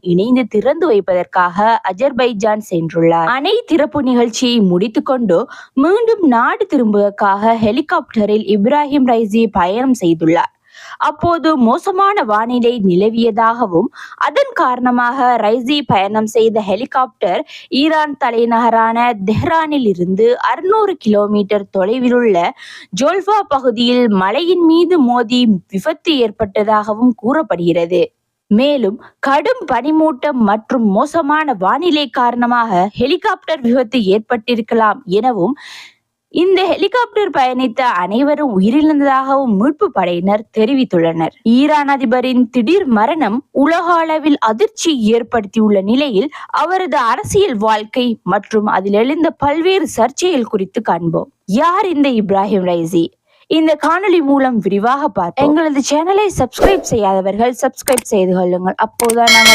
இணைந்து திறந்து வைப்பதற்காக அஜர்பைஜான் சென்றுள்ளார். அணை திறப்பு நிகழ்ச்சியை முடித்துக்கொண்டு மீண்டும் நாடு திரும்புவதற்காக ஹெலிகாப்டரில் இப்ராஹிம் ரைசி பயணம் செய்துள்ளார். அப்போது மோசமான வானிலை நிலவியதாகவும் அதன் காரணமாக ரைசி பயணம் செய்த ஹெலிகாப்டர் ஈரான் தலைநகரான தெஹ்ரானில் இருந்து 600 கிலோமீட்டர் தொலைவில் உள்ள ஜோல்ஃபா பகுதியில் மலையின் மீது மோதி விபத்து ஏற்பட்டதாகவும் கூறப்படுகிறது. மேலும் கடும் பனிமூட்டம் மற்றும் மோசமான வானிலை காரணமாக ஹெலிகாப்டர் விபத்து ஏற்பட்டிருக்கலாம் எனவும் இந்த ஹெலிகாப்டர் பயணித்த அனைவரும் உயிரிழந்ததாகவும் மீட்பு படையினர் தெரிவித்துள்ளனர். ஈரான் அதிபரின் திடீர் மரணம் உலக அளவில் அதிர்ச்சி ஏற்படுத்தியுள்ள நிலையில் அவரது அரசியல் வாழ்க்கை மற்றும் அதில் எழுந்த பல்வேறு சர்ச்சைகள் குறித்து காண்போம். யார் இந்த இப்ராஹிம் ரைசி? இந்த காணொளி மூலம் விரிவாக பார்ப்போம். எங்களது சேனலை சப்ஸ்கிரைப் செய்யாதவர்கள் சப்ஸ்கிரைப் செய்து கொள்ளுங்கள். அப்போதுதான் நாங்கள்